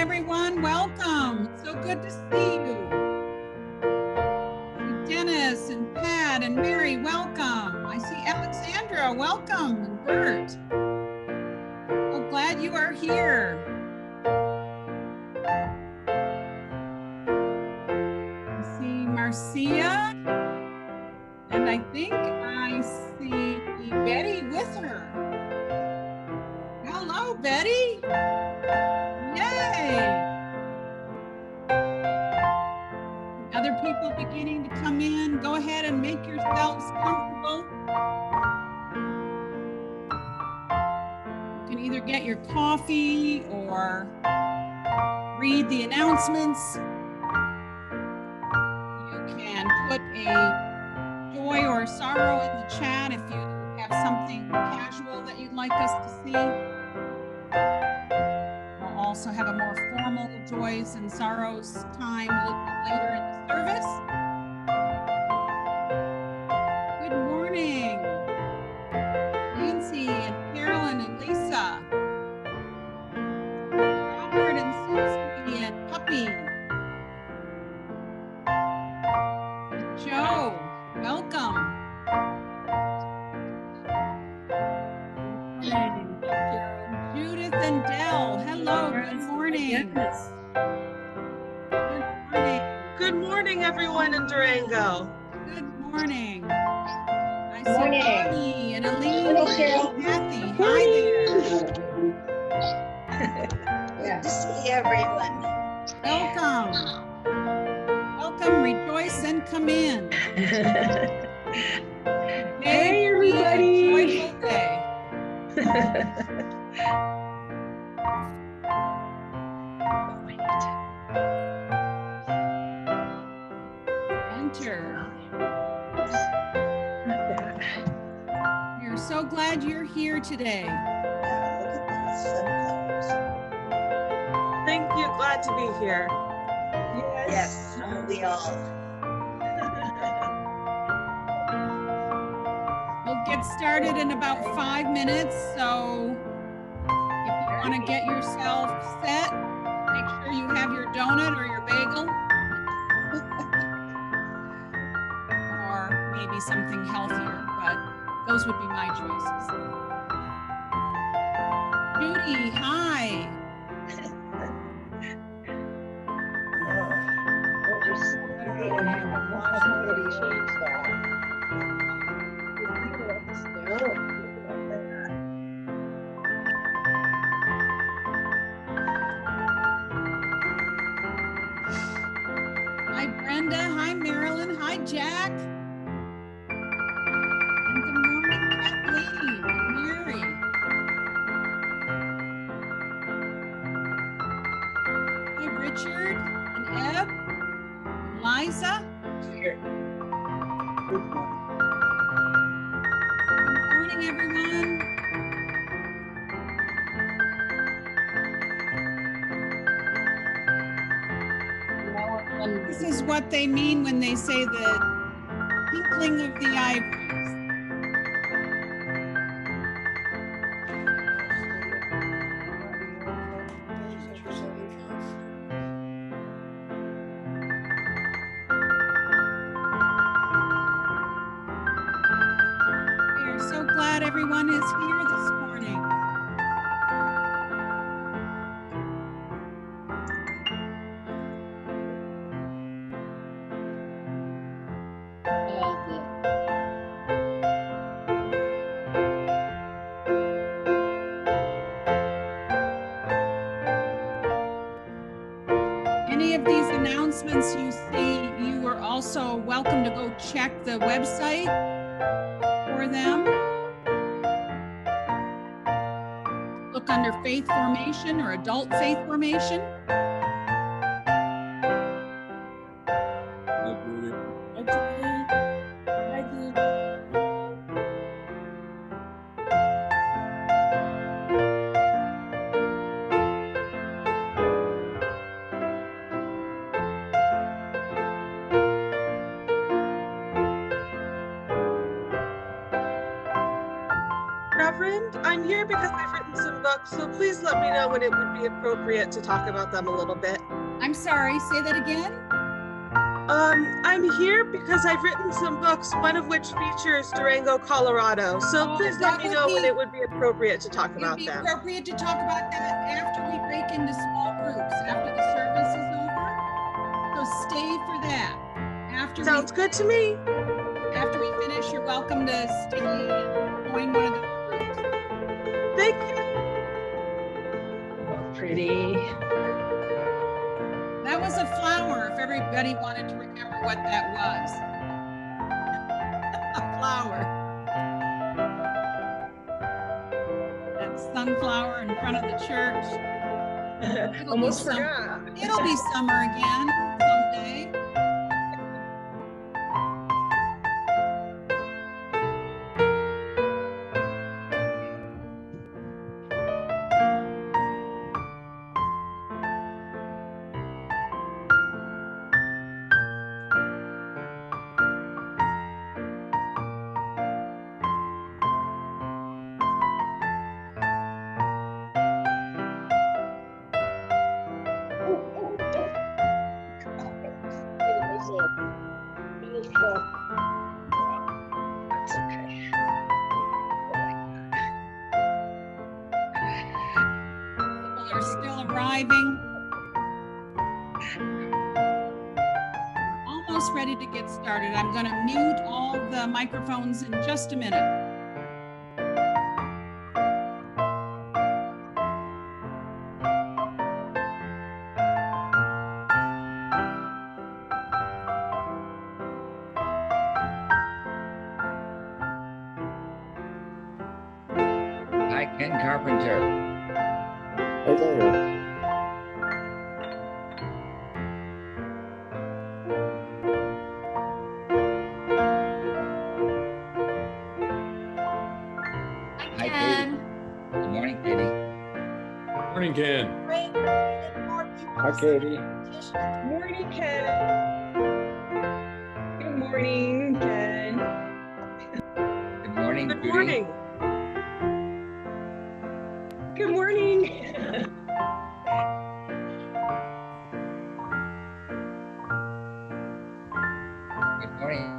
everyone. Welcome. So good to see you. Dennis and Pat and Mary, welcome. I see Alexandra, welcome, and Bert. So glad you are here. I see Marcia, and I think I see Betty with her. Hello, Betty. Yay. Other people beginning to come in. Go ahead and make yourselves comfortable. You can either get your coffee or read the announcements. You can put a joy or a sorrow in the chat if you have something casual that you'd like us to see. We'll also have a more formal joys and sorrows time a little bit later in the service. Good morning, Nancy and Carolyn and Lisa, Robert and Susie and Puppy, and Joe, welcome. Judith and Dell, hello, good morning. Good morning. Good morning, everyone in Durango. Good morning. I see Bonnie and Aline and Kathy. Hi there. Good to see everyone. Welcome. Welcome, rejoice and come in. Hey, everybody. Joyful day. Enter. We're so glad you're here today. Wow, look at these sunflowers. Thank you. Glad to be here. Yes, aren't we all? We'll get started in about 5 minutes, so if you want to get yourself set, make sure you have your donut or your bagel. Or maybe something healthier, but those would be my choices. Judy, hi. Hi, Brenda. Hi, Marilyn. Hi, Jack. And good morning, Kathleen and Mary. Hi, Richard and Eb and Liza. Good morning, everyone. This is what they mean when they say the tinkling of the ivories. We are so glad everyone is here this morning. Any of these announcements you see, you are also welcome to go check the website for them. Look under faith formation or adult faith formation. Reverend? happened. I'm here because I've written some books, so please let me know when it would be appropriate to talk about them a little bit. I'm sorry, say that again? I'm here because I've written some books, one of which features Durango, Colorado. So Oh, please that let me would know when be- it would be appropriate to talk It'd about be them. appropriate to talk about that after we break into small groups, after the service is over. So stay for that. Sounds good to me. After we finish, you're welcome to stay and join one of those groups. Thank you. Oh, pretty. That was a flower, if everybody wanted to remember what that was. A flower. That sunflower in front of the church. Almost forgot. It'll be summer again someday. That's okay. People are still arriving. We're almost ready to get started. I'm going to mute all the microphones in just a minute. Hi, Ken Carpenter. Hey there. Hi, Katie. Good morning, Katie. Morning, Ken. Hi, Katie. Morning, Ken. Good morning, Ken. Good morning, Good Judy. morning. Good morning. Good morning.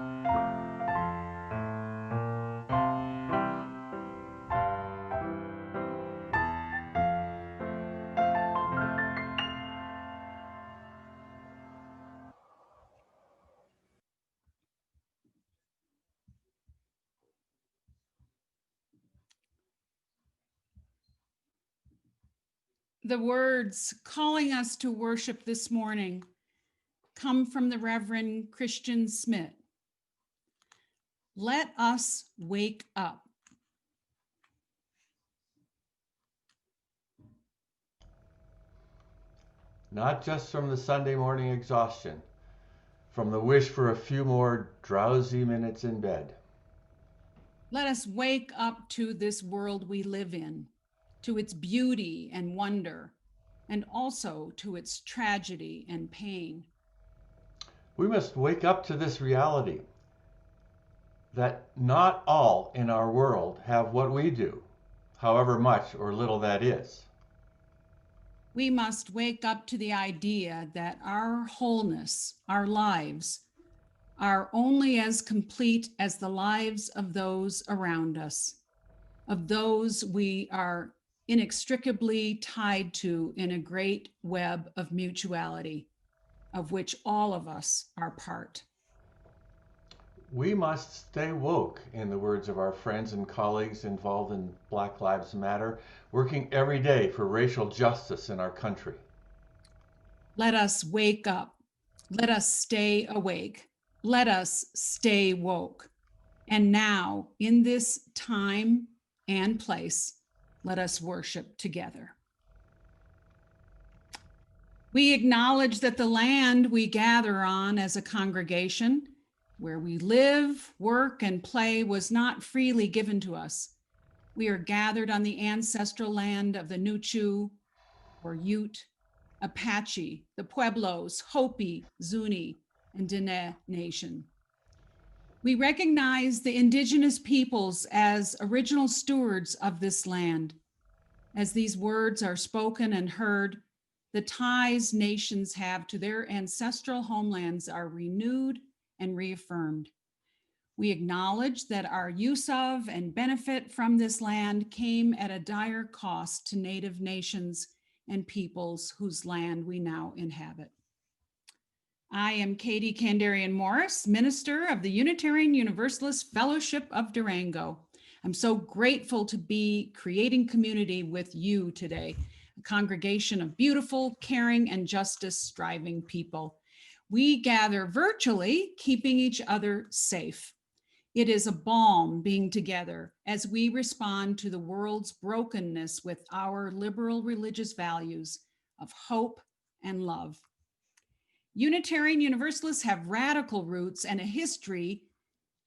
The words calling us to worship this morning come from the Reverend Christian Smith. Let us wake up. Not just from the Sunday morning exhaustion, from the wish for a few more drowsy minutes in bed. Let us wake up to this world we live in, to its beauty and wonder, and also to its tragedy and pain. We must wake up to this reality that not all in our world have what we do, however much or little that is. We must wake up to the idea that our wholeness, our lives, are only as complete as the lives of those around us, of those we are inextricably tied to in a great web of mutuality, of which all of us are part. We must stay woke, in the words of our friends and colleagues involved in Black Lives Matter, working every day for racial justice in our country. Let us wake up. Let us stay awake. Let us stay woke. And now, in this time and place, let us worship together. We acknowledge that the land we gather on as a congregation, where we live, work, and play, was not freely given to us. We are gathered on the ancestral land of the Nuchu, or Ute, Apache, the Pueblos, Hopi, Zuni, and Diné Nation. We recognize the indigenous peoples as original stewards of this land. As these words are spoken and heard, the ties nations have to their ancestral homelands are renewed and reaffirmed. We acknowledge that our use of and benefit from this land came at a dire cost to Native nations and peoples whose land we now inhabit. I am Katie Kandarian Morris, minister of the Unitarian Universalist Fellowship of Durango. I'm so grateful to be creating community with you today, a congregation of beautiful, caring, and justice-striving people. We gather virtually, keeping each other safe. It is a balm being together as we respond to the world's brokenness with our liberal religious values of hope and love. Unitarian Universalists have radical roots and a history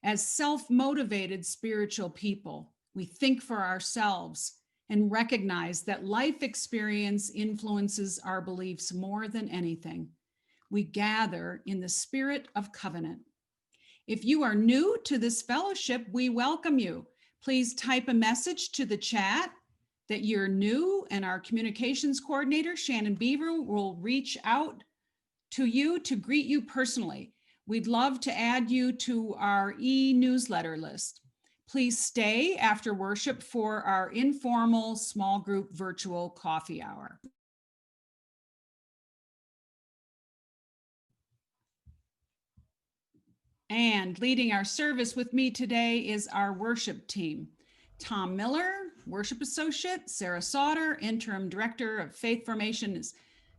as self-motivated spiritual people. We think for ourselves and recognize that life experience influences our beliefs more than anything. We gather in the spirit of covenant. If you are new to this fellowship, we welcome you. Please type a message to the chat that you're new, and our communications coordinator, Shannon Beaver, will reach out to you to greet you personally. We'd love to add you to our e-newsletter list. Please stay after worship for our informal small group virtual coffee hour. And leading our service with me today is our worship team. Tom Miller, worship associate, Sarah Sauter, interim director of faith formation, is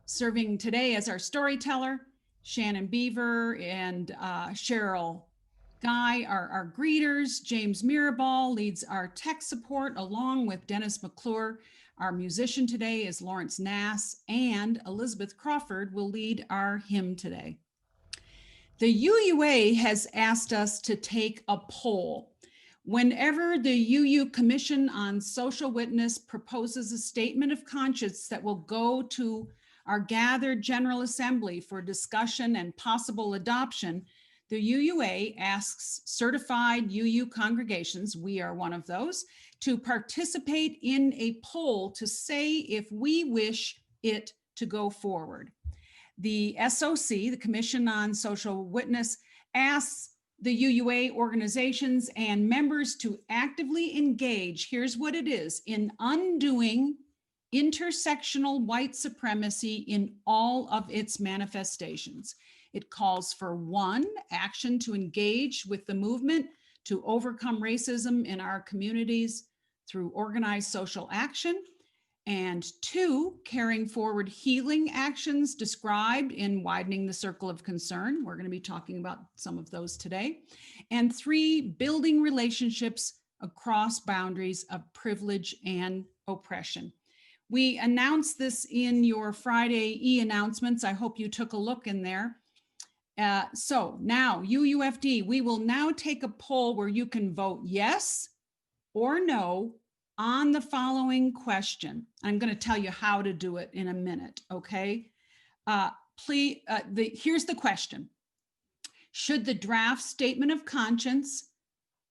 serving today as our storyteller. Shannon Beaver and Cheryl Guy are our greeters. James Mirabal leads our tech support along with Dennis McClure. Our musician today is Lawrence Nass, and Elizabeth Crawford will lead our hymn today. The UUA has asked us to take a poll. Whenever the UU Commission on Social Witness proposes a statement of conscience that will go to our gathered General Assembly for discussion and possible adoption, the UUA asks certified UU congregations, we are one of those, to participate in a poll to say if we wish it to go forward. The SOC, the Commission on Social Witness, asks the UUA organizations and members to actively engage, here's what it is, in undoing intersectional white supremacy in all of its manifestations. It calls for 1, action to engage with the movement to overcome racism in our communities through organized social action, and 2, carrying forward healing actions described in Widening the Circle of Concern. We're going to be talking about some of those today. And 3, building relationships across boundaries of privilege and oppression. We announced this in your Friday e-announcements. I hope you took a look in there. So now, UUFD, we will now take a poll where you can vote yes or no on the following question. I'm going to tell you how to do it in a minute, okay? Here's the question. Should the draft statement of conscience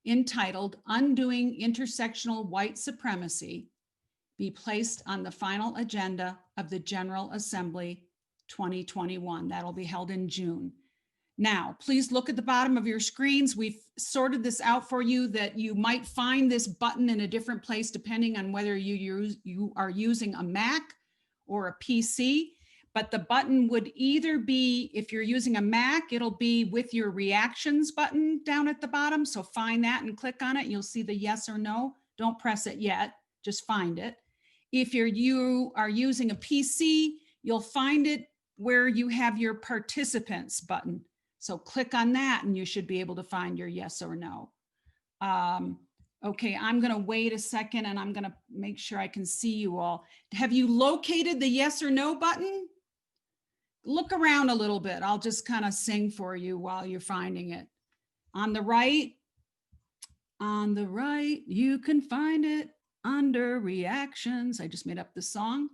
entitled Undoing Intersectional White Supremacy be placed on the final agenda of the General Assembly 2021? That'll be held in June. Now, please look at the bottom of your screens. We've sorted this out for you that you might find this button in a different place depending on whether you are using a Mac or a PC. But the button would either be, if you're using a Mac, it'll be with your reactions button down at the bottom. So find that and click on it. You'll see the yes or no. Don't press it yet, just find it. If you are using a PC, you'll find it where you have your participants button. So click on that and you should be able to find your yes or no. Okay, I'm gonna wait a second and I'm gonna make sure I can see you all. Have you located the yes or no button? Look around a little bit. I'll just kind of sing for you while you're finding it. On the right, you can find it under reactions. I just made up the song.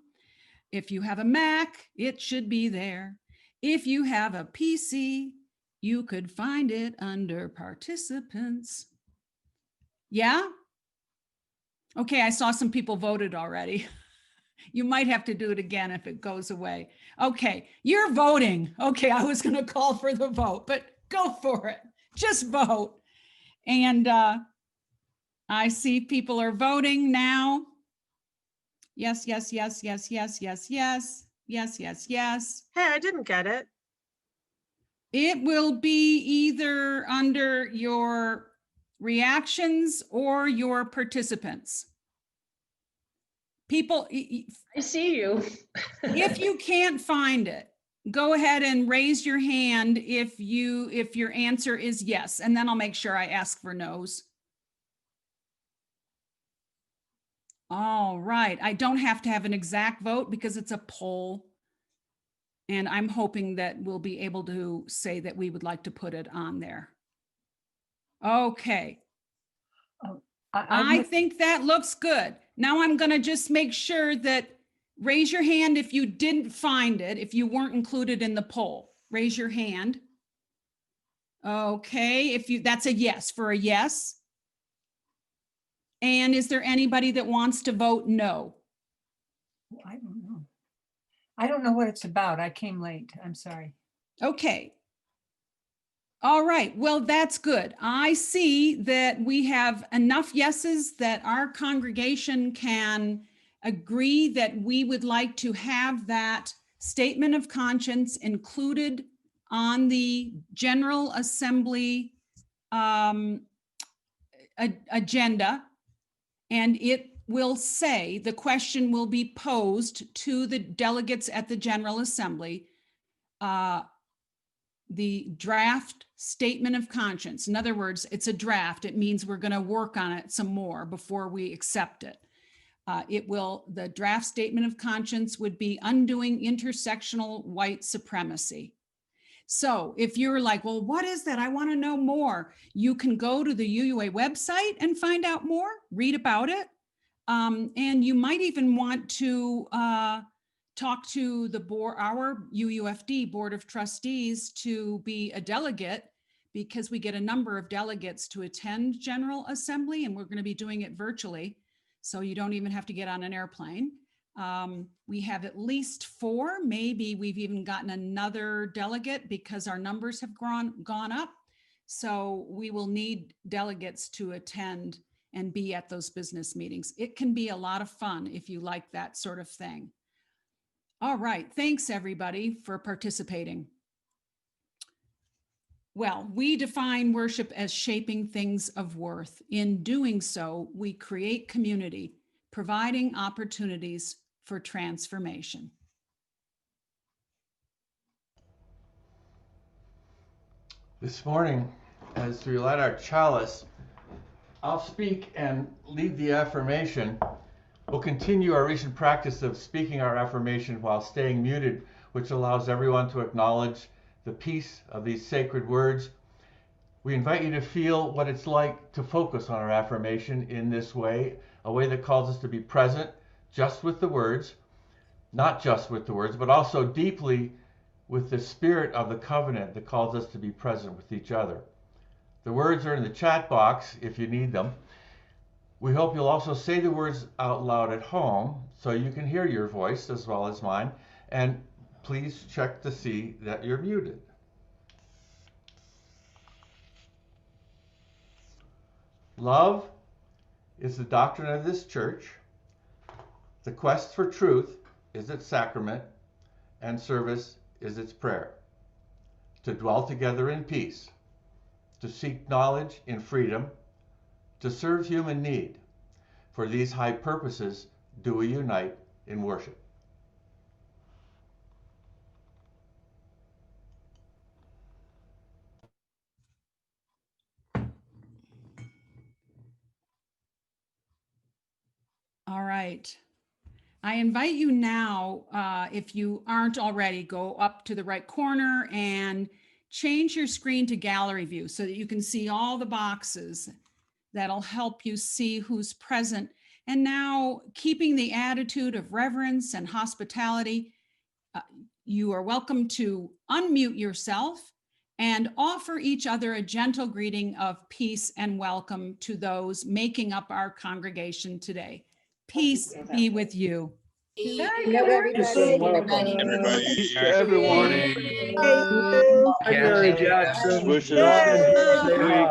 If you have a Mac, it should be there. If you have a PC, You could find it under participants. Yeah? Okay, I saw some people voted already. You might have to do it again if it goes away. Okay, you're voting. Okay, I was going to call for the vote, but go for it. Just vote. And I see people are voting now. Yes, yes, yes, yes, yes, yes, yes, yes, yes, yes. Hey, I didn't get it. It will be either under your reactions or your participants. People, I see you. if you can't find it, go ahead and raise your hand if your answer is yes, and then I'll make sure I ask for no's. All right, I don't have to have an exact vote because it's a poll. And I'm hoping that we'll be able to say that we would like to put it on there. Okay. I think that looks good. Now I'm going to just make sure that raise your hand if you didn't find it, if you weren't included in the poll. Raise your hand. Okay, that's a yes for a yes. And is there anybody that wants to vote no? I don't know. I don't know what it's about. I came late. I'm sorry. Okay. All right. Well, that's good. I see that we have enough yeses that our congregation can agree that we would like to have that statement of conscience included on the General Assembly agenda. And it will say, the question will be posed to the delegates at the General Assembly, the draft statement of conscience. In other words, it's a draft. It means we're going to work on it some more before we accept it. The draft statement of conscience would be undoing intersectional white supremacy. So if you're like, well, what is that? I want to know more. You can go to the UUA website and find out more, read about it. And you might even want to talk to the board, our UUFD Board of Trustees, to be a delegate, because we get a number of delegates to attend General Assembly, and we're going to be doing it virtually. So you don't even have to get on an airplane. We have at least 4, maybe we've even gotten another delegate because our numbers have gone up. So we will need delegates to attend and be at those business meetings. It can be a lot of fun if you like that sort of thing. All right, thanks everybody for participating. Well, we define worship as shaping things of worth. In doing so, we create community, providing opportunities for transformation. This morning, as we light our chalice, I'll speak and lead the affirmation. We'll continue our recent practice of speaking our affirmation while staying muted, which allows everyone to acknowledge the peace of these sacred words. We invite you to feel what it's like to focus on our affirmation in this way, a way that calls us to be present just with the words, not just with the words, but also deeply with the spirit of the covenant that calls us to be present with each other. The words are in the chat box if you need them. We hope you'll also say the words out loud at home so you can hear your voice as well as mine. And please check to see that you're muted. Love is the doctrine of this church. The quest for truth is its sacrament, and service is its prayer. To dwell together in peace, to seek knowledge in freedom, to serve human need. For these high purposes do we unite in worship. All right. I invite you now, if you aren't already, go up to the right corner and change your screen to gallery view so that you can see all the boxes. That'll help you see who's present. And now, keeping the attitude of reverence and hospitality, you are welcome to unmute yourself and offer each other a gentle greeting of peace and welcome to those making up our congregation today. Peace be with you. Hello, Welcome. Everybody. Everyone. Hi, Mary Jackson. Swisher. John and Jen, say Hello.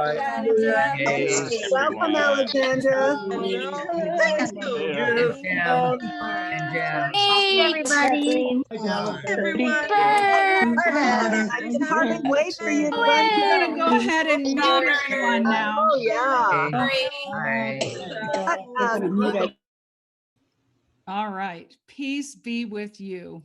hi. Hey, Welcome, everyone. Alexandra. Thank you. Here. Jam. And Jam. Hey, everybody. Everyone. I can't wait for you to run. I'm gonna go ahead and mute everyone now. Oh, yeah. Hi. All right, peace be with you.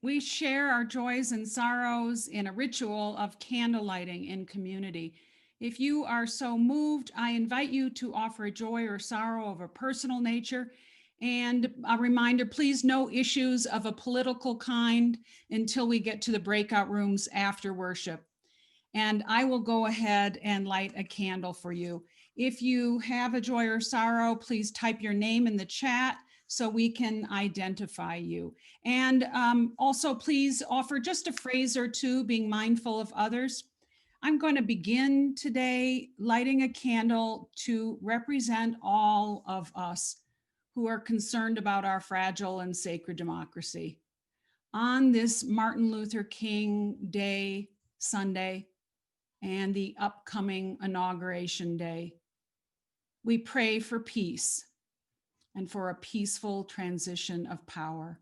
We share our joys and sorrows in a ritual of candle lighting in community. If you are so moved, I invite you to offer a joy or sorrow of a personal nature. And a reminder, please no issues of a political kind until we get to the breakout rooms after worship. And I will go ahead and light a candle for you. If you have a joy or sorrow, please type your name in the chat so we can identify you. And also please offer just a phrase or two, being mindful of others. I'm going to begin today lighting a candle to represent all of us who are concerned about our fragile and sacred democracy. On this Martin Luther King Day, Sunday, and the upcoming inauguration day, we pray for peace and for a peaceful transition of power.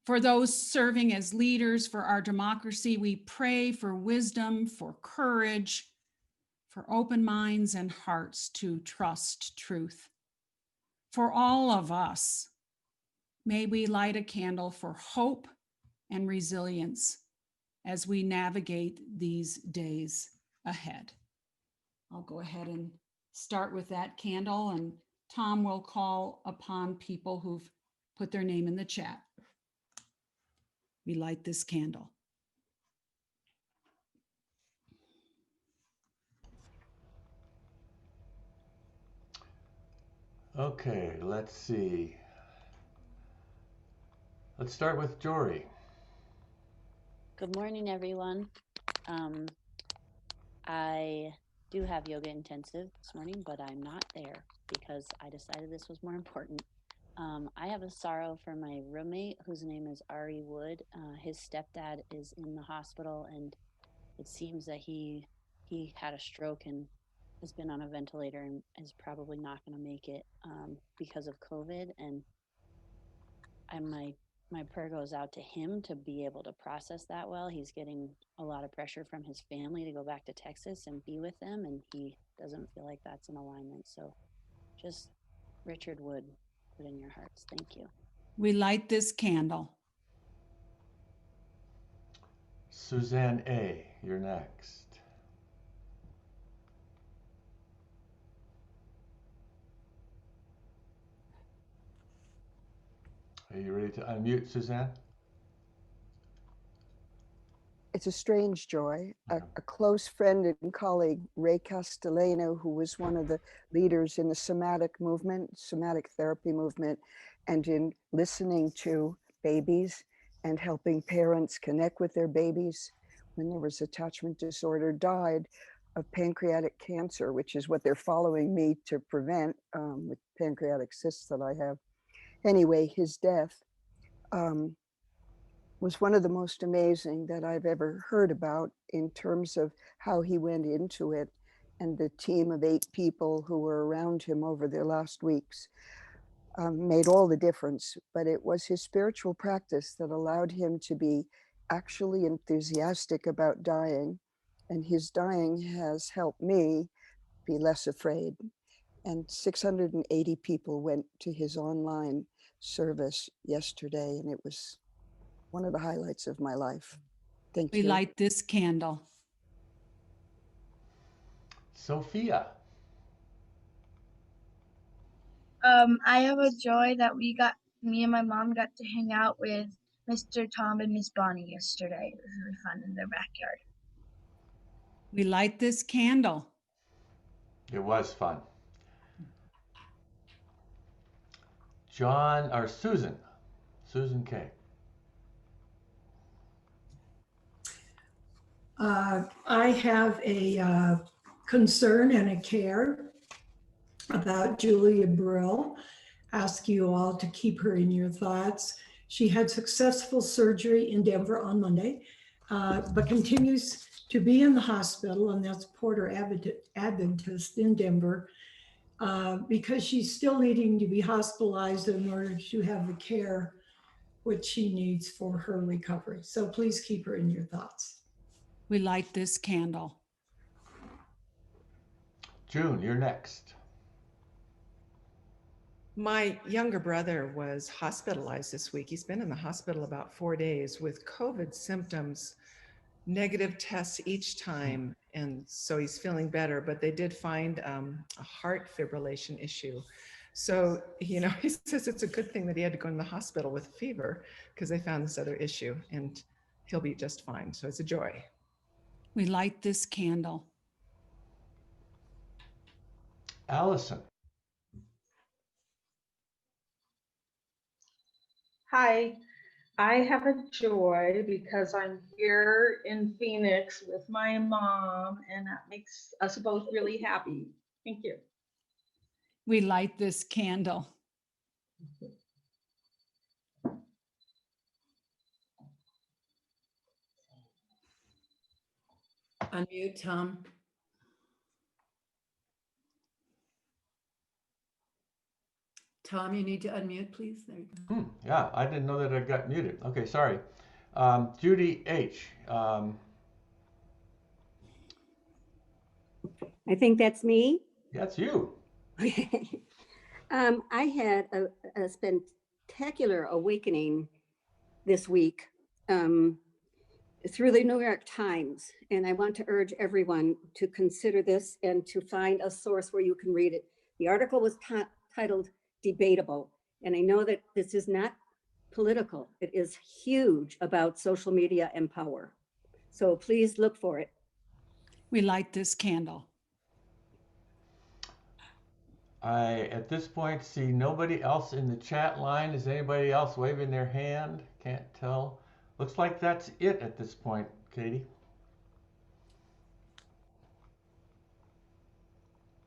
For those serving as leaders for our democracy, we pray for wisdom, for courage, for open minds and hearts to trust truth. For all of us, may we light a candle for hope and resilience as we navigate these days ahead. I'll go ahead and start with that candle, and Tom will call upon people who've put their name in the chat. We light this candle. Okay, let's see. Let's start with Jory. Good morning, everyone. I do have yoga intensive this morning, but I'm not there because I decided this was more important. I have a sorrow for my roommate whose name is Ari Wood. His stepdad is in the hospital, and it seems that he had a stroke and has been on a ventilator and is probably not going to make it because of COVID. And my prayer goes out to him to be able to process that well. He's getting a lot of pressure from his family to go back to Texas and be with them, and he doesn't feel like that's in alignment. So just Richard Wood, put in your hearts. Thank you. We light this candle. Suzanne A., you're next. Are you ready to unmute, Suzanne? It's a strange joy. A close friend and colleague, Ray Castellano, who was one of the leaders in the somatic therapy movement, and in listening to babies and helping parents connect with their babies when there was attachment disorder, died of pancreatic cancer, which is what they're following me to prevent with pancreatic cysts that I have. Anyway, his death was one of the most amazing that I've ever heard about in terms of how he went into it, and the team of 8 people who were around him over the last weeks made all the difference. But it was his spiritual practice that allowed him to be actually enthusiastic about dying, and his dying has helped me be less afraid. And 680 people went to his online service yesterday, and it was one of the highlights of my life. Thank you. We light this candle. Sophia. I have a joy that me and my mom got to hang out with Mr. Tom and Miss Bonnie yesterday. It was really fun in their backyard. We light this candle. It was fun. John, or Susan K. I have a concern and a care about Julia Brill. Ask you all to keep her in your thoughts. She had successful surgery in Denver on Monday, but continues to be in the hospital, and that's Porter Adventist in Denver, because she's still needing to be hospitalized in order to have the care which she needs for her recovery. So please keep her in your thoughts. We light this candle. June, you're next. My younger brother was hospitalized this week. He's been in the hospital about 4 days with COVID symptoms, negative tests each time. And so he's feeling better, but they did find a heart fibrillation issue. So, he says it's a good thing that he had to go in the hospital with fever because they found this other issue, and he'll be just fine. So it's a joy. We light this candle. Allison. Hi, I have a joy because I'm here in Phoenix with my mom, and that makes us both really happy. Thank you. We light this candle. Unmute, Tom. Tom, you need to unmute, please. There you go. Yeah, I didn't know that I got muted. Okay, sorry. Judy H. I think that's me. That's you. I had a spectacular awakening this week through the New York Times, and I want to urge everyone to consider this and to find a source where you can read it. The article was titled Debatable, and I know that this is not political. It is huge about social media and power. So please look for it. We light this candle. I, at this point, see nobody else in the chat line. Is anybody else waving their hand? Can't tell. Looks like that's it at this point, Katie.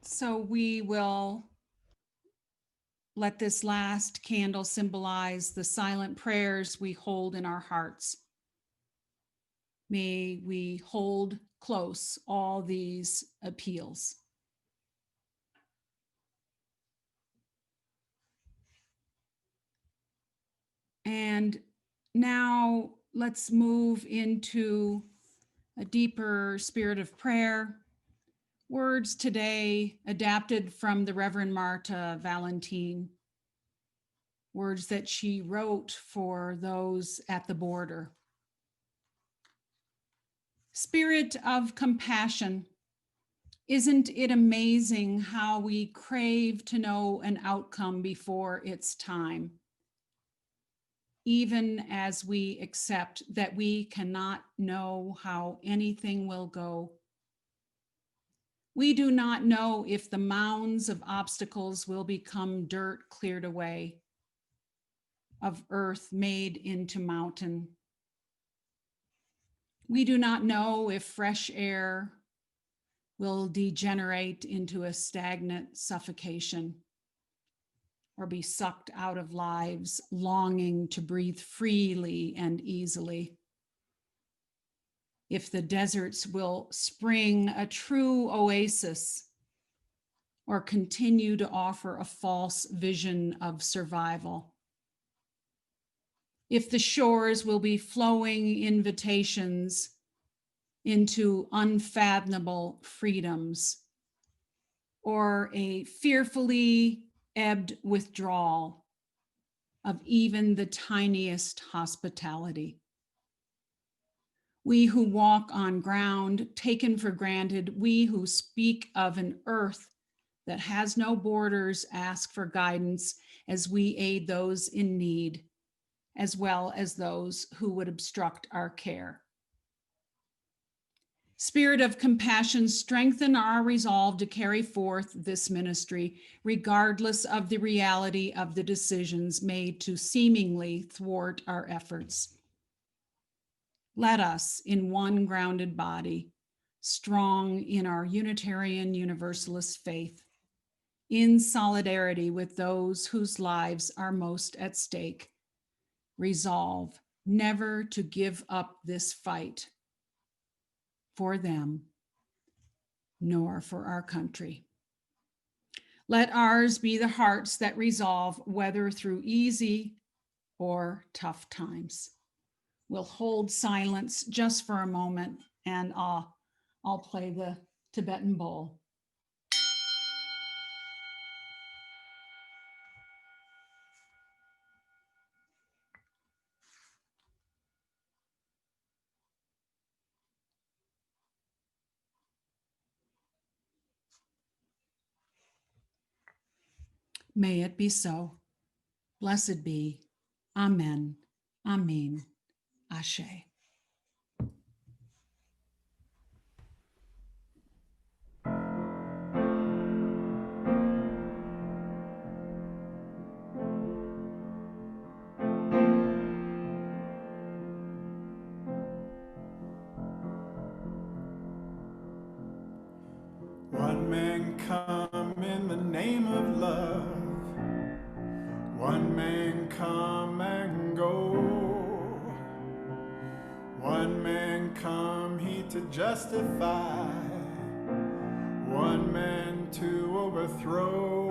So we will let this last candle symbolize the silent prayers we hold in our hearts. May we hold close all these appeals. And now let's move into a deeper spirit of prayer. Words today adapted from the Reverend Marta Valentine. Words that she wrote for those at the border. Spirit of compassion, isn't it amazing how we crave to know an outcome before its time? Even as we accept that we cannot know how anything will go. We do not know if the mounds of obstacles will become dirt cleared away, of earth made into mountain. We do not know if fresh air will degenerate into a stagnant suffocation or be sucked out of lives longing to breathe freely and easily. If the deserts will spring a true oasis or continue to offer a false vision of survival. If the shores will be flowing invitations into unfathomable freedoms or a fearfully ebbed withdrawal of even the tiniest hospitality. We who walk on ground taken for granted, we who speak of an earth that has no borders ask for guidance as we aid those in need, as well as those who would obstruct our care. Spirit of compassion, strengthen our resolve to carry forth this ministry, regardless of the reality of the decisions made to seemingly thwart our efforts. Let us, in one grounded body, strong in our Unitarian Universalist faith, in solidarity with those whose lives are most at stake, resolve never to give up this fight for them, nor for our country. Let ours be the hearts that resolve, whether through easy or tough times. We'll hold silence just for a moment, and I'll play the Tibetan bowl. May it be so. Blessed be. Amen. Amen. Ashe. One man come in the name of love. One man come and go. One man come he to justify. One man to overthrow.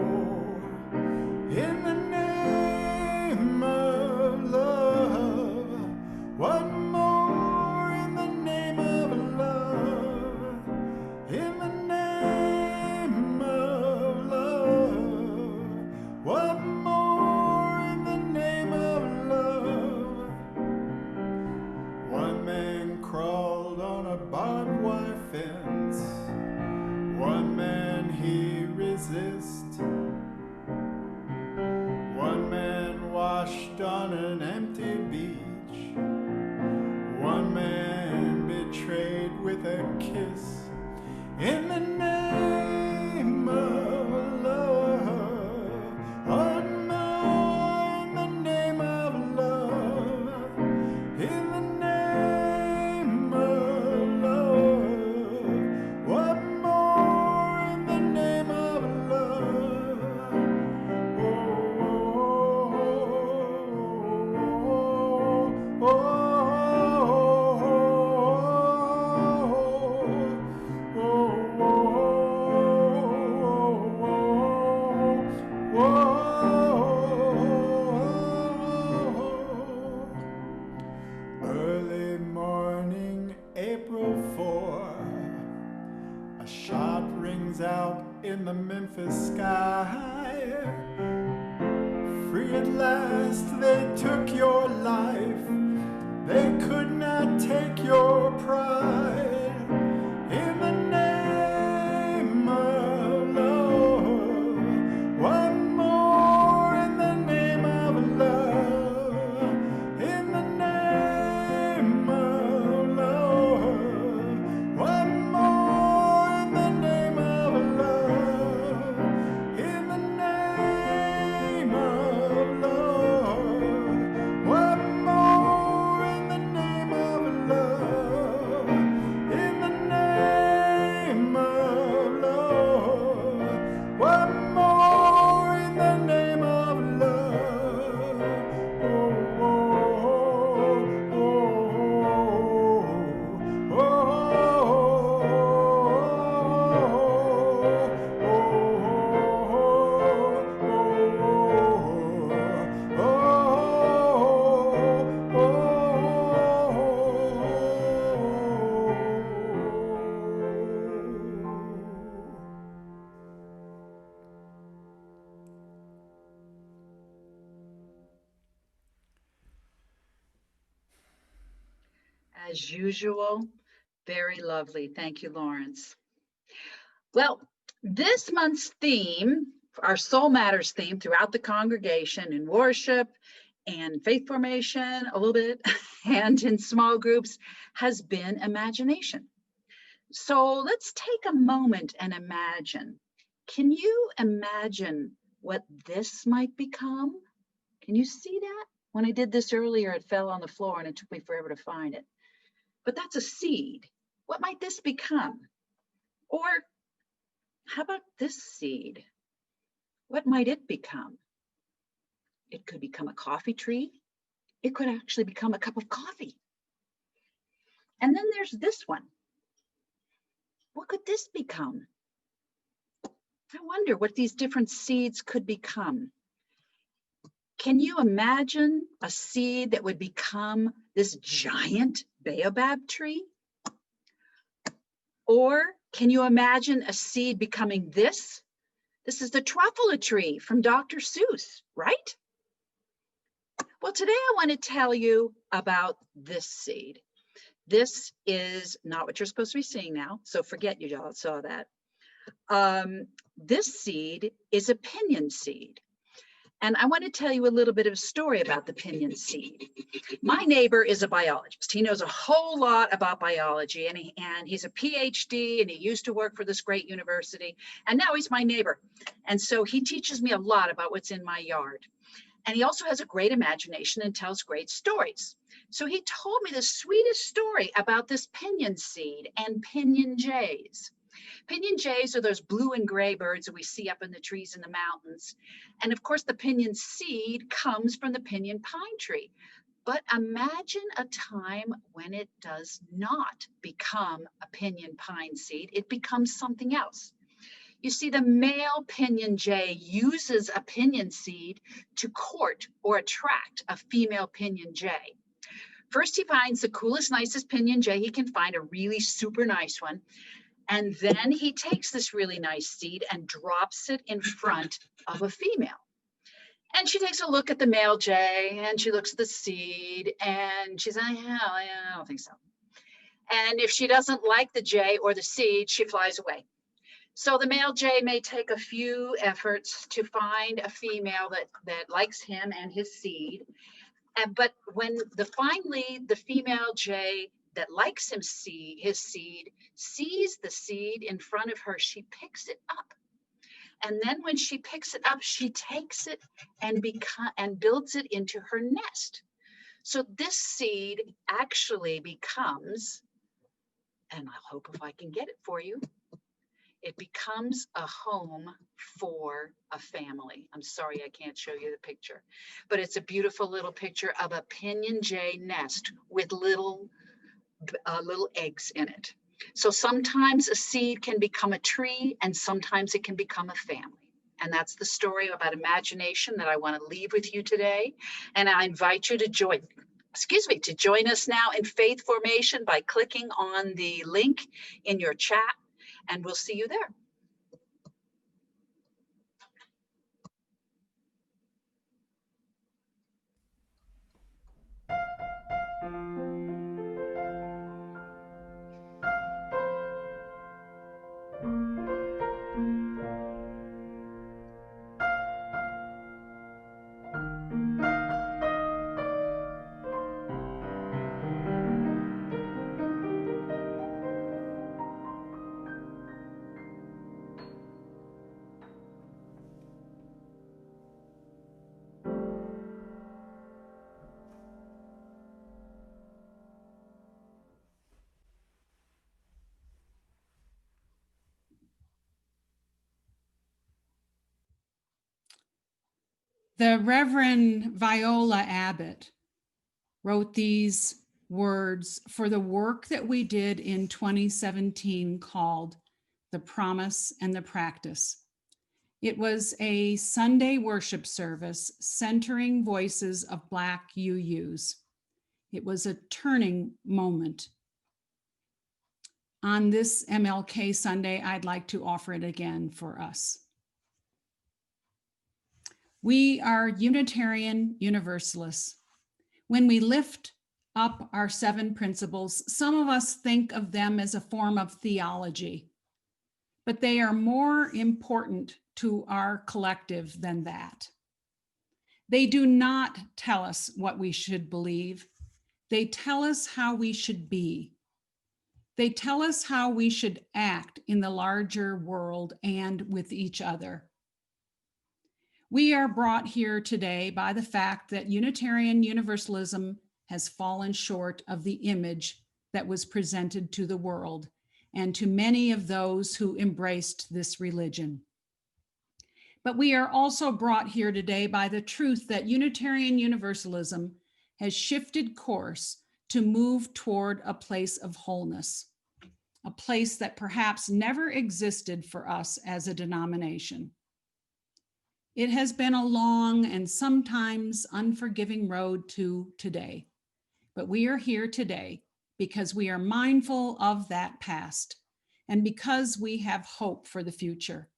In the name of love. One more in the name of love. In the name of love. One more in the name of love. One man crawled on a barbed wire fence. One man he resist. One man washed on an empty beach. One man betrayed with a kiss. In the name of love, on in the name of love, in the name of love, one more in the name of love. Oh, oh, oh, oh, early morning, April 4, a shot rings out in the Memphis sky. Free at last, they took your life. They could not take your pride. In the name of love, one more in the name of love. In the name of love, one more in the name of love. In the name of love, one more in the name of love. In the name of love, one more in the name of love. Oh, oh, oh, oh, As usual, very lovely. Thank you, Lawrence. Well, this month's theme, our Soul Matters theme throughout the congregation in worship and faith formation a little bit and in small groups has been imagination. So let's take a moment and imagine. Can you imagine what this might become? Can you see that? When I did this earlier, it fell on the floor and it took me forever to find it. but that's a seed. What might this become? Or how about this seed? What might it become? It could become a coffee tree. It could actually become a cup of coffee. And then there's this one. What could this become? I wonder what these different seeds could become. Can you imagine a seed that would become this giant baobab tree? Or can you imagine a seed becoming this? This is the truffula tree from Dr. Seuss, right? Well, today I want to tell you about this seed. This is not what you're supposed to be seeing now, so forget you all saw that. This seed is a pinyon seed. And I want to tell you a little bit of a story about the pinyon seed. My neighbor is a biologist. He knows a whole lot about biology, and he's a PhD, and he used to work for this great university, and now he's my neighbor. And so he teaches me a lot about what's in my yard. And he also has a great imagination and tells great stories. So he told me the sweetest story about this pinyon seed and pinyon jays. Pinyon jays are those blue and gray birds that we see up in the trees in the mountains. And of course, the pinyon seed comes from the pinyon pine tree. But imagine a time when it does not become a pinyon pine seed, it becomes something else. You see, the male pinyon jay uses a pinyon seed to court or attract a female pinyon jay. First, he finds the coolest, nicest pinyon jay he can find, a really super nice one. And then he takes this really nice seed and drops it in front of a female. And she takes a look at the male jay, and she looks at the seed, and she's like, yeah, I don't think so. And if she doesn't like the jay or the seed, she flies away. So the male jay may take a few efforts to find a female that likes him and his seed. But when finally the female jay that likes his seed sees the seed in front of her, she picks it up. And then when she picks it up, she takes it and builds it into her nest. So this seed actually becomes, and I'll hope if I can get it for you, it becomes a home for a family. I'm sorry I can't show you the picture, but it's a beautiful little picture of a pinyon jay nest with little eggs in it. So sometimes a seed can become a tree, and sometimes it can become a family. And that's the story about imagination that I want to leave with you today. And I invite you to join us now in faith formation by clicking on the link in your chat, and we'll see you there. The Reverend Viola Abbott wrote these words for the work that we did in 2017 called The Promise and the Practice. It was a Sunday worship service centering voices of Black UUs. It was a turning moment. On this MLK Sunday, I'd like to offer it again for us. We are Unitarian Universalists. When we lift up our 7 principles, some of us think of them as a form of theology, but they are more important to our collective than that. They do not tell us what we should believe. They tell us how we should be. They tell us how we should act in the larger world and with each other. We are brought here today by the fact that Unitarian Universalism has fallen short of the image that was presented to the world and to many of those who embraced this religion. But we are also brought here today by the truth that Unitarian Universalism has shifted course to move toward a place of wholeness, a place that perhaps never existed for us as a denomination. It has been a long and sometimes unforgiving road to today, but we are here today because we are mindful of that past and because we have hope for the future.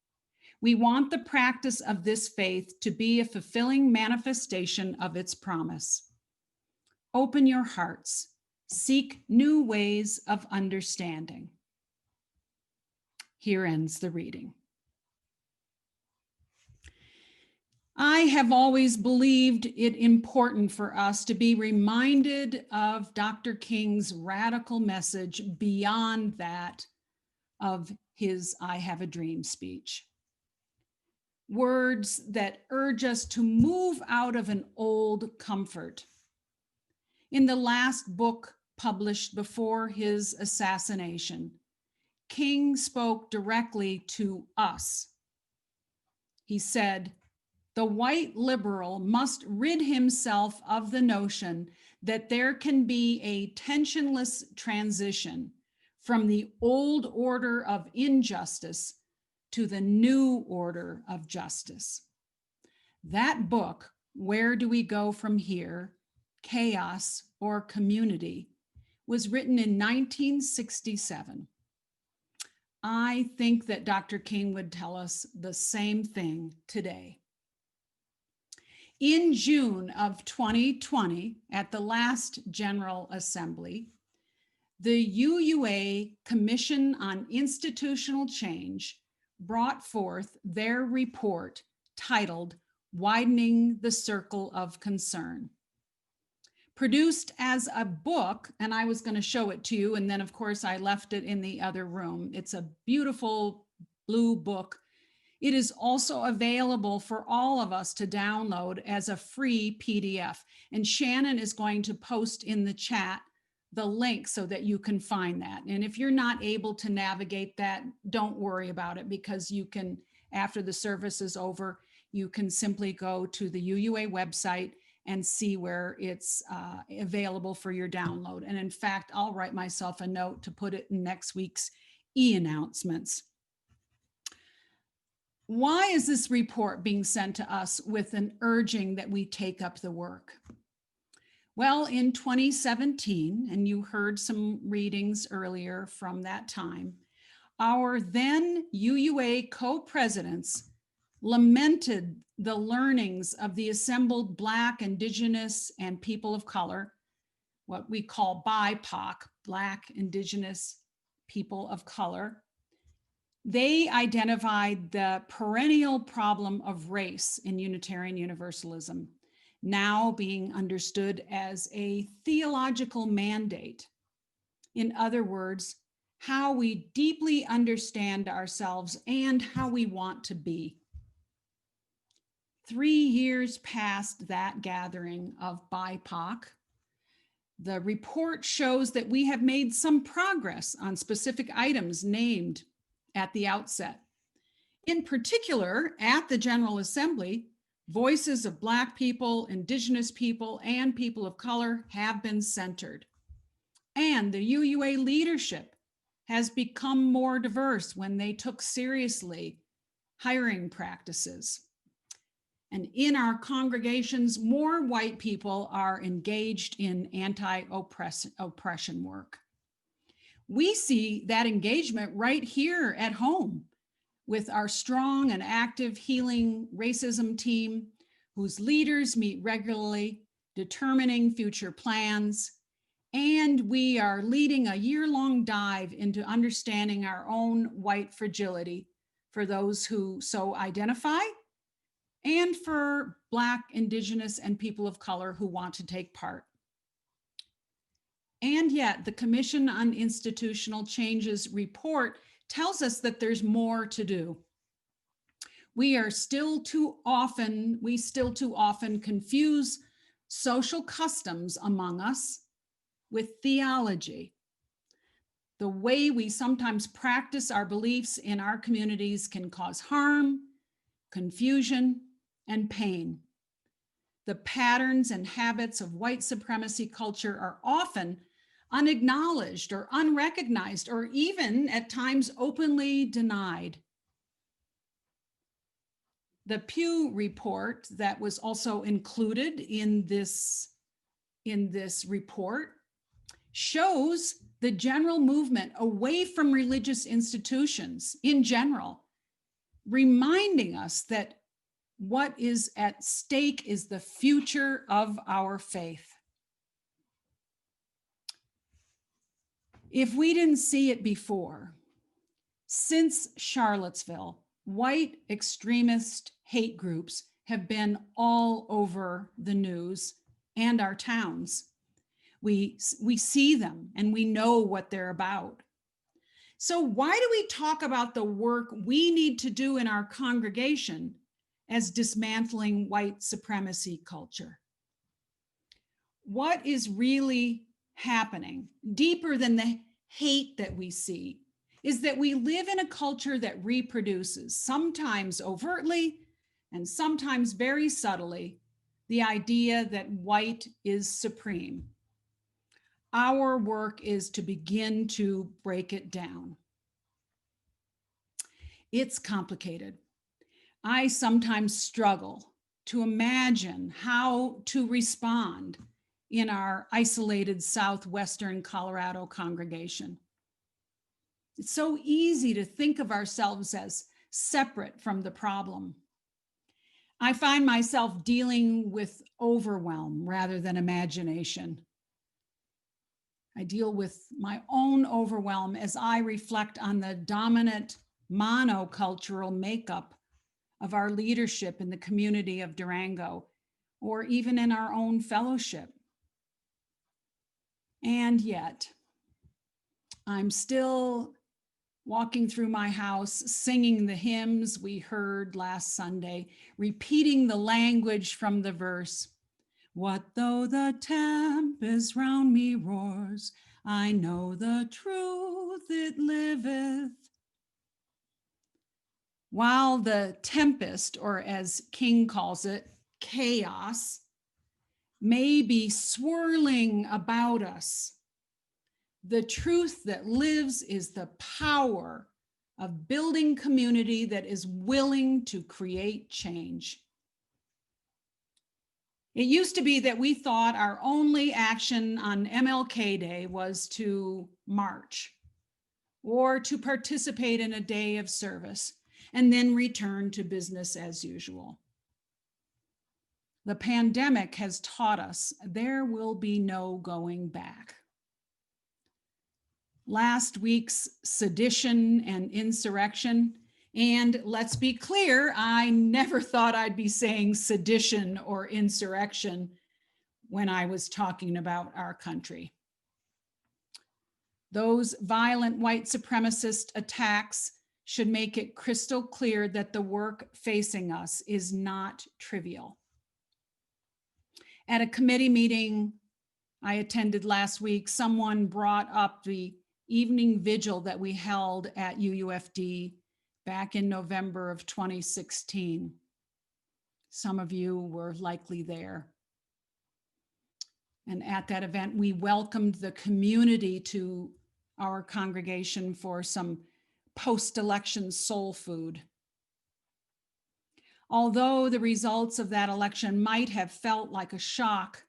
We want the practice of this faith to be a fulfilling manifestation of its promise. Open your hearts, seek new ways of understanding. Here ends the reading. I have always believed it important for us to be reminded of Dr. King's radical message beyond that of his I Have a Dream speech. Words that urge us to move out of an old comfort. In the last book published before his assassination, King spoke directly to us. He said, "The white liberal must rid himself of the notion that there can be a tensionless transition from the old order of injustice to the new order of justice." That book, Where Do We Go From Here? Chaos or Community, was written in 1967. I think that Dr. King would tell us the same thing today. In June of 2020, at the last General Assembly, the UUA Commission on Institutional Change brought forth their report titled Widening the Circle of Concern. Produced as a book, and I was going to show it to you, and then of course I left it in the other room. It's a beautiful blue book. It is also available for all of us to download as a free PDF. And Shannon is going to post in the chat the link so that you can find that. And if you're not able to navigate that, don't worry about it, because you can, after the service is over, you can simply go to the UUA website and see where it's available for your download. And in fact, I'll write myself a note to put it in next week's e-announcements. Why is this report being sent to us with an urging that we take up the work? Well, in 2017, and you heard some readings earlier from that time, our then UUA co-presidents lamented the learnings of the assembled Black, Indigenous, and people of color, what we call BIPOC, Black, Indigenous, people of color. They identified the perennial problem of race in Unitarian Universalism, now being understood as a theological mandate. In other words, how we deeply understand ourselves and how we want to be. 3 years past that gathering of BIPOC, the report shows that we have made some progress on specific items named at the outset. In particular, at the General Assembly, voices of Black people, Indigenous people, and people of color have been centered. And the UUA leadership has become more diverse when they took seriously hiring practices. And in our congregations, more white people are engaged in anti-oppression work. We see that engagement right here at home with our strong and active healing racism team, whose leaders meet regularly, determining future plans. And we are leading a year-long dive into understanding our own white fragility for those who so identify, and for Black, Indigenous, and people of color who want to take part. And yet, the Commission on Institutional Change's report tells us that there's more to do. We still too often confuse social customs among us with theology. The way we sometimes practice our beliefs in our communities can cause harm, confusion, and pain. The patterns and habits of white supremacy culture are often unacknowledged or unrecognized, or even at times openly denied. The Pew report that was also included in this report shows the general movement away from religious institutions in general, reminding us that what is at stake is the future of our faith. If we didn't see it before, since Charlottesville, white extremist hate groups have been all over the news and our towns. We see them and we know what they're about. So why do we talk about the work we need to do in our congregation as dismantling white supremacy culture? What is really happening, deeper than the hate that we see, is that we live in a culture that reproduces, sometimes overtly and sometimes very subtly, the idea that white is supreme. Our work is to begin to break it down. It's complicated. I sometimes struggle to imagine how to respond in our isolated southwestern Colorado congregation. It's so easy to think of ourselves as separate from the problem. I find myself dealing with overwhelm rather than imagination. I deal with my own overwhelm as I reflect on the dominant monocultural makeup of our leadership in the community of Durango, or even in our own fellowship. And yet, I'm still walking through my house, singing the hymns we heard last Sunday, repeating the language from the verse. What though the tempest round me roars, I know the truth it liveth. While the tempest, or as King calls it, chaos, may be swirling about us, the truth that lives is the power of building community that is willing to create change. It used to be that we thought our only action on MLK Day was to march or to participate in a day of service and then return to business as usual. The pandemic has taught us there will be no going back. Last week's sedition and insurrection, and let's be clear, I never thought I'd be saying sedition or insurrection when I was talking about our country. Those violent white supremacist attacks should make it crystal clear that the work facing us is not trivial. At a committee meeting I attended last week, someone brought up the evening vigil that we held at UUFD back in November of 2016. Some of you were likely there. And at that event, we welcomed the community to our congregation for some post-election soul food. Although the results of that election might have felt like a shock,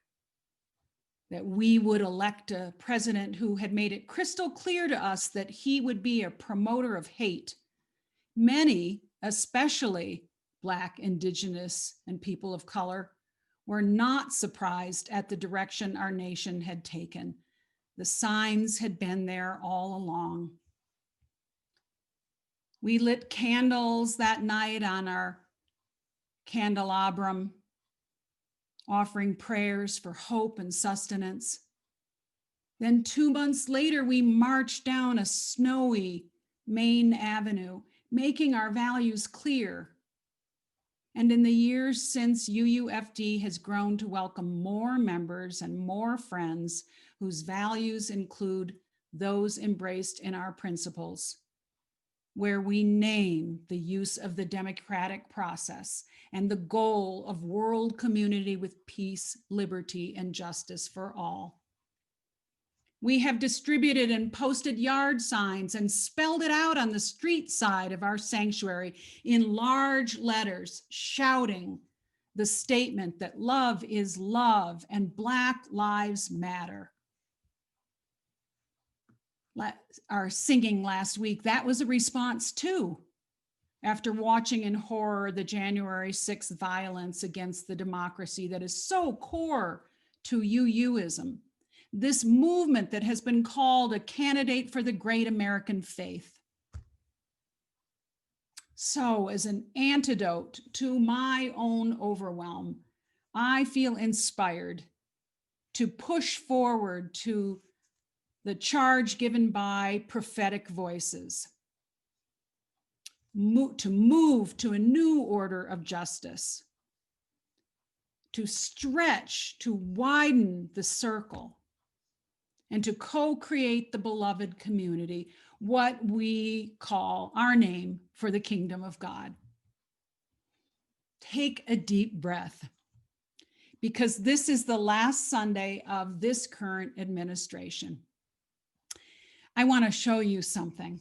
that we would elect a president who had made it crystal clear to us that he would be a promoter of hate, many, especially Black, Indigenous, and people of color, were not surprised at the direction our nation had taken. The signs had been there all along. We lit candles that night on our candelabrum, offering prayers for hope and sustenance. Then 2 months later, we marched down a snowy Main Avenue, making our values clear. And in the years since, UUFD has grown to welcome more members and more friends whose values include those embraced in our principles, where we name the use of the democratic process and the goal of world community with peace, liberty, and justice for all. We have distributed and posted yard signs and spelled it out on the street side of our sanctuary in large letters, shouting the statement that love is love and Black lives matter. Our singing last week, that was a response too, after watching in horror the January 6th violence against the democracy that is so core to UUism. This movement that has been called a candidate for the great American faith. So, as an antidote to my own overwhelm, I feel inspired to push forward to the charge given by prophetic voices, to move to a new order of justice, to stretch, to widen the circle, and to co-create the beloved community, what we call our name for the kingdom of God. Take a deep breath, because this is the last Sunday of this current administration. I want to show you something.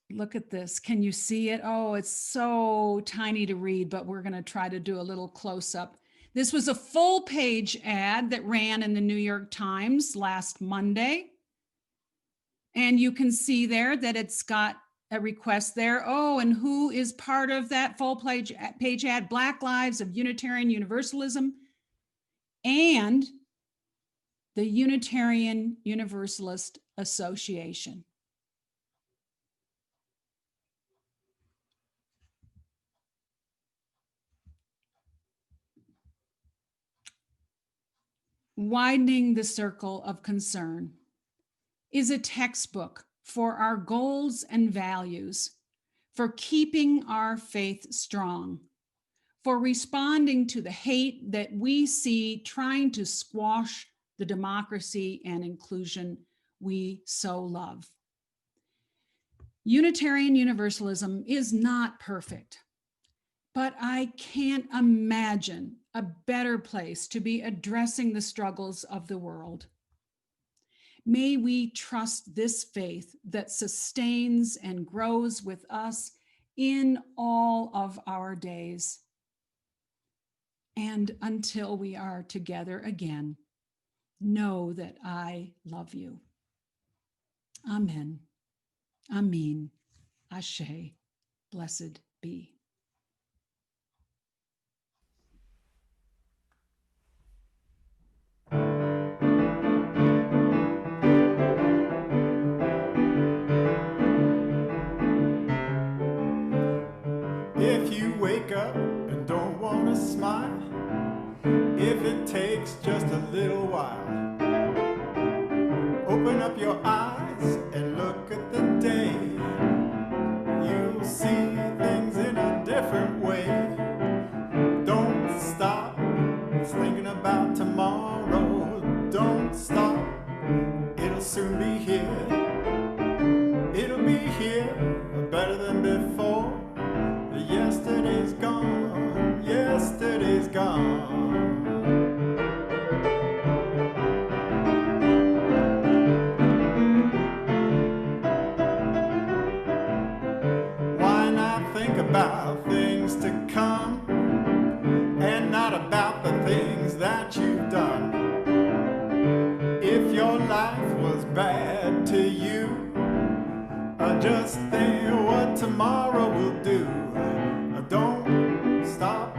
Look at this. Can you see it? Oh, it's so tiny to read, but we're going to try to do a little close-up. This was a full-page ad that ran in the New York Times last Monday. And you can see there that it's got a request there. Oh, and who is part of that full-page ad? Black Lives of Unitarian Universalism and the Unitarian Universalist Association. Widening the Circle of Concern is a textbook for our goals and values, for keeping our faith strong, for responding to the hate that we see trying to squash the democracy and inclusion we so love. Unitarian Universalism is not perfect, but I can't imagine a better place to be addressing the struggles of the world. May we trust this faith that sustains and grows with us in all of our days. And until we are together again, know that I love you. Amen. Amen. Ashe. Blessed be. If you wake up and don't want to smile, if it takes just a little while, open up your eyes and look at the day. You'll see things in a different way. Don't stop thinking about tomorrow. Don't stop, it'll soon be here. It'll be here better than before. Yesterday's gone, yesterday's gone. Why not think about things to come and not about the things that you've done? If your life was bad to you, just think what tomorrow will do. Don't stop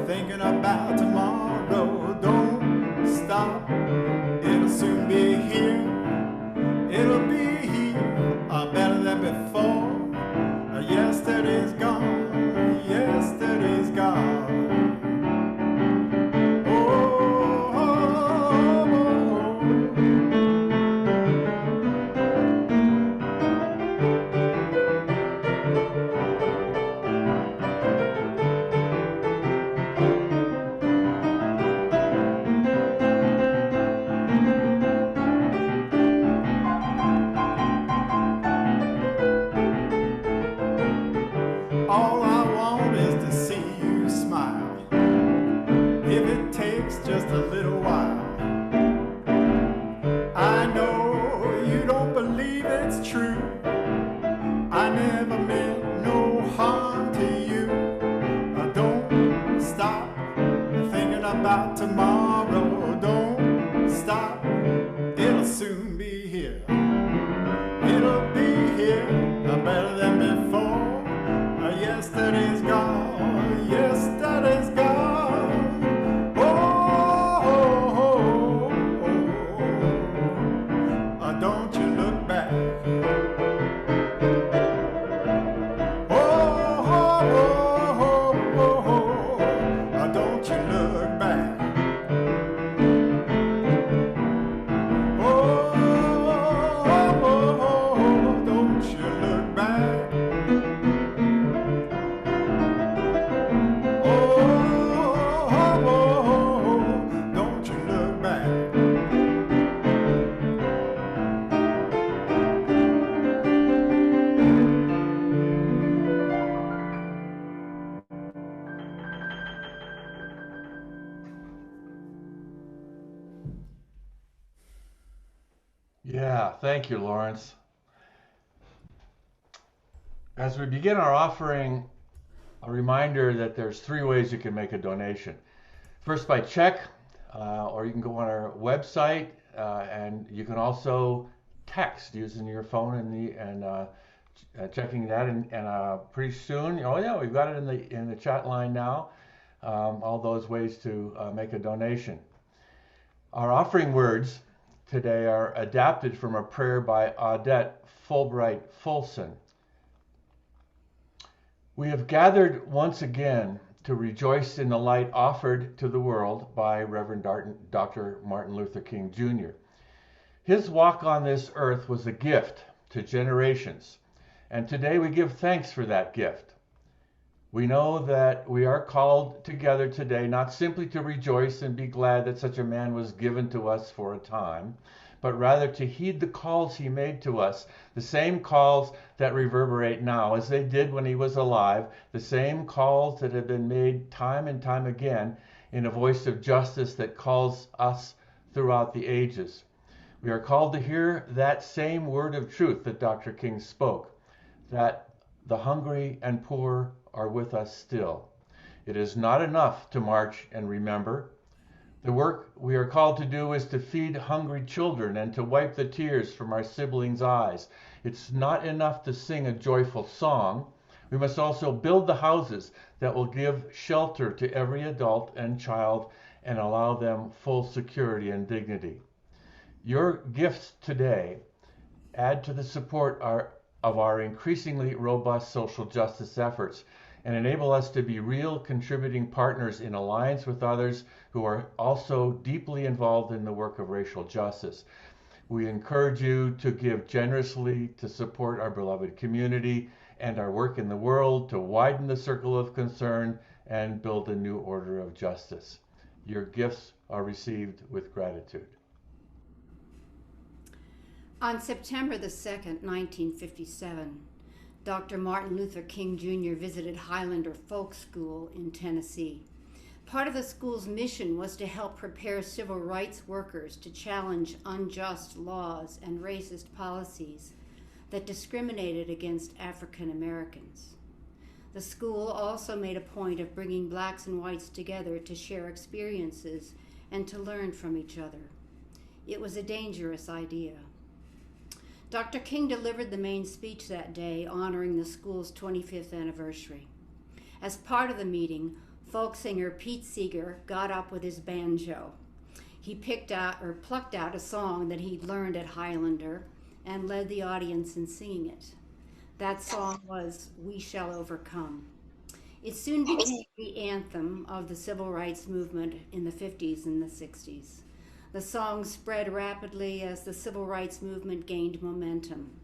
thinking about tomorrow. Don't stop, it'll soon be here. It'll be here, better than before. Yesterday's gone, yesterday's gone. about tomorrow. Don't stop, it'll soon be here. It'll be here better than before. Yesterday's gone, yesterday's gone. Don't you look back. Don't you look back. Don't you look back. Don't you look back. Yeah, thank you, Lawrence. As we begin our offering, a reminder that there's 3 ways you can make a donation. First, by check, or you can go on our website, and you can also text using your phone and checking that. And pretty soon, oh yeah, we've got it in the chat line now. All those ways to make a donation. Our offering words today are adapted from a prayer by Audette Fulbright Fulson. We have gathered once again to rejoice in the light offered to the world by Reverend Dr. Martin Luther King Jr. His walk on this earth was a gift to generations, and today we give thanks for that gift. We know that we are called together today not simply to rejoice and be glad that such a man was given to us for a time, but rather to heed the calls he made to us, the same calls that reverberate now as they did when he was alive, the same calls that have been made time and time again in a voice of justice that calls us throughout the ages. We are called to hear that same word of truth that Dr. King spoke, that the hungry and poor are with us still. It is not enough to march and remember. The work we are called to do is to feed hungry children and to wipe the tears from our siblings' eyes. It's not enough to sing a joyful song. We must also build the houses that will give shelter to every adult and child and allow them full security and dignity. Your gifts today add to the support of our increasingly robust social justice efforts and enable us to be real contributing partners in alliance with others who are also deeply involved in the work of racial justice. We encourage you to give generously to support our beloved community and our work in the world to widen the circle of concern and build a new order of justice. Your gifts are received with gratitude. On September the 2nd, 1957, Dr. Martin Luther King Jr. visited Highlander Folk School in Tennessee. Part of the school's mission was to help prepare civil rights workers to challenge unjust laws and racist policies that discriminated against African Americans. The school also made a point of bringing blacks and whites together to share experiences and to learn from each other. It was a dangerous idea. Dr. King delivered the main speech that day honoring the school's 25th anniversary. As part of the meeting, folk singer Pete Seeger got up with his banjo. He plucked out a song that he'd learned at Highlander and led the audience in singing it. That song was "We Shall Overcome." It soon became the anthem of the civil rights movement in the 50s and the 60s. The song spread rapidly as the civil rights movement gained momentum.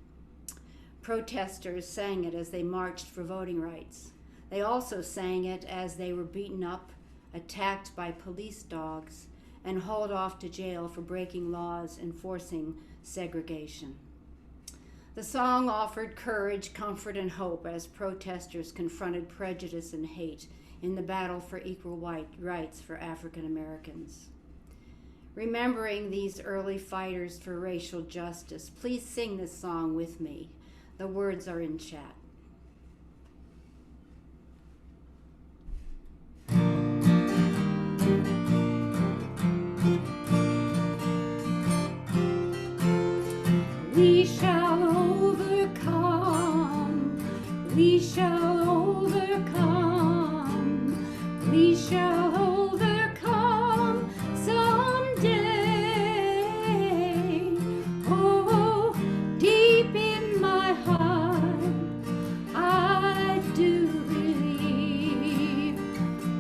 Protesters sang it as they marched for voting rights. They also sang it as they were beaten up, attacked by police dogs, and hauled off to jail for breaking laws enforcing segregation. The song offered courage, comfort, and hope as protesters confronted prejudice and hate in the battle for equal rights for African Americans. Remembering these early fighters for racial justice, please sing this song with me. The words are in chat.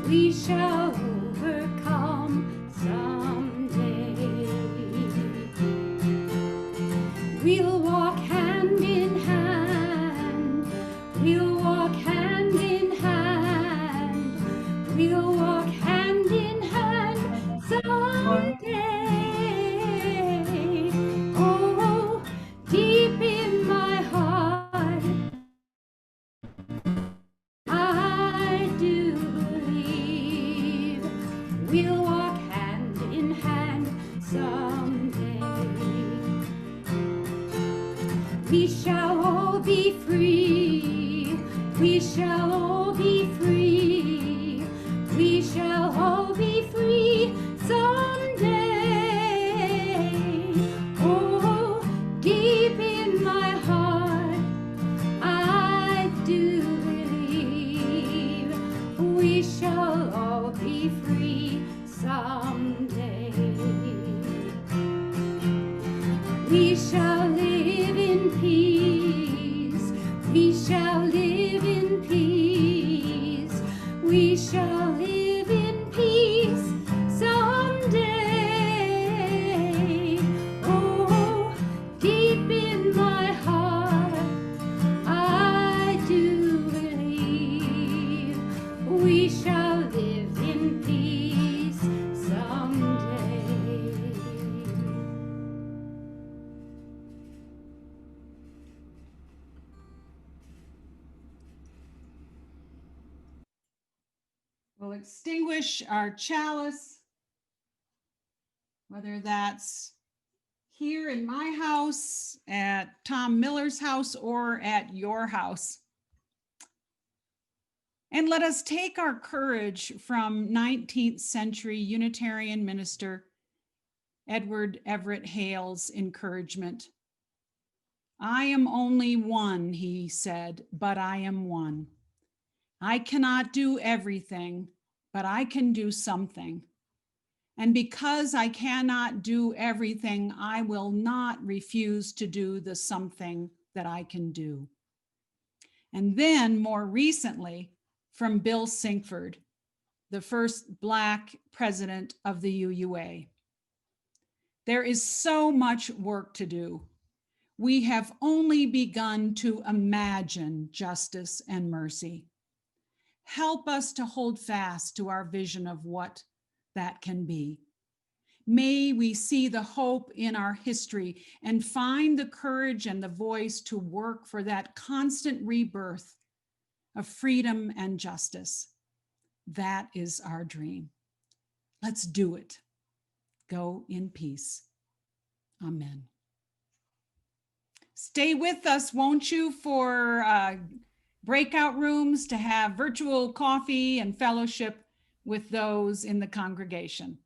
we shall overcome someday. We'll walk hand in hand, we'll walk hand in hand, we'll walk hand in hand someday. Oh, deep in my heart, I do believe we'll walk hand in hand someday. We shall all be free, we shall all be free, we shall all be free someday. Oh, deep in my heart, I do believe we shall all be free someday. We shall live in peace, we shall live in peace, we shall live in peace someday. Oh, deep in my heart, I do believe we shall live in peace someday. We'll extinguish our chalice, whether that's here in my house, at Tom Miller's house, or at your house. And let us take our courage from 19th century Unitarian minister Edward Everett Hale's encouragement. I am only one, he said, but I am one. I cannot do everything, but I can do something. And because I cannot do everything, I will not refuse to do the something that I can do. And then more recently, from Bill Sinkford, the first Black president of the UUA. There is so much work to do. We have only begun to imagine justice and mercy. Help us to hold fast to our vision of what that can be. May we see the hope in our history and find the courage and the voice to work for that constant rebirth of freedom and justice. That is our dream. Let's do it. Go in peace. Amen. Stay with us, won't you, for breakout rooms to have virtual coffee and fellowship with those in the congregation.